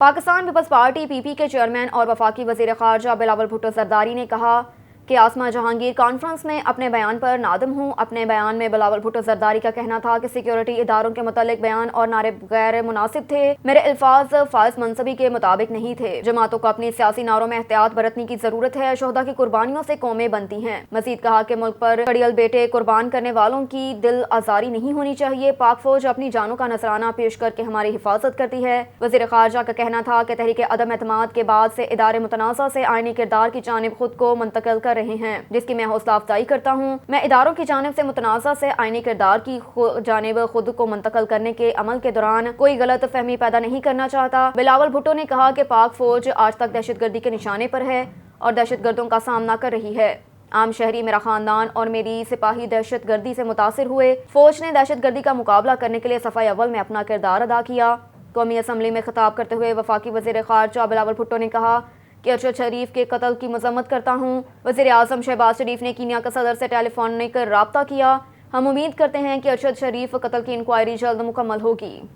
Pakistan peoples party PP के chairman और वफाकी वज़ीर ख़ारजा बिलावल भुट्टो ज़रदारी ने कहा कि आसमा जहांगीर कॉन्फ्रेंस में अपने बयान पर नादम हूँ। अपने बयान में बिलावल भुट्टो ज़रदारी का कहना था कि सिक्योरिटी इदारों के मुतालिक बयान और नारे गैर मुनासिब थे। मेरे अल्फाज फाइज मनसबी के मुताबिक नहीं थे। जमातों को अपनी सियासी नारों में एहतियात बरतने की ज़रूरत है। शोहदा की कुर्बानियों से कौमें बनती हैं। मज़ीद कहा कि मुल्क पर कड़ियल बेटे कुर्बान करने वालों की दिल आज़ारी नहीं होनी चाहिए। पाक फौज अपनी जानों का नजराना पेश करके हमारी हिफाजत करती है। वज़ीर ख़ारजा का कहना था कि तहरीक अदम एतमाद के बाद से इदारे मुतनाज़ा से आईनी किरदार की जानिब खुद को मुंतकिल कर रहे हैं, जिसकी मैं हौसला अफजाई करता हूँ। मैं इदारों की जानिब से मुतनाज़ा से आईनी किरदार की जानिब खुद को मुंतकिल करने के अमल के दौरान कोई गलत फहमी पैदा नहीं करना चाहता। बिलावल भुट्टो ने कहा कि पाक फौज आज तक दहशतगर्दी के निशाने पर है और दहशतगर्दों का सामना कर रही है। आम शहरी, मेरा खानदान और मेरी सिपाही दहशतगर्दी से मुतासिर हुए। फौज ने दहशतगर्दी का मुकाबला करने के लिए सफ़ाई अव्वल में अपना किरदार अदा किया। कौमी असम्बली में खिताब करते हुए वफाकी वज़ीर ख़ारजा बिलावल भुट्टो ने कहा कि अरशद शरीफ के कत्ल की मज़म्मत करता हूँ। वज़ीर आज़म शहबाज शरीफ ने कीनिया के सदर से टेलीफोनिक राब्ता किया। हम उम्मीद करते हैं कि अरशद शरीफ कत्ल की इंक्वायरी जल्द मुकम्मल होगी।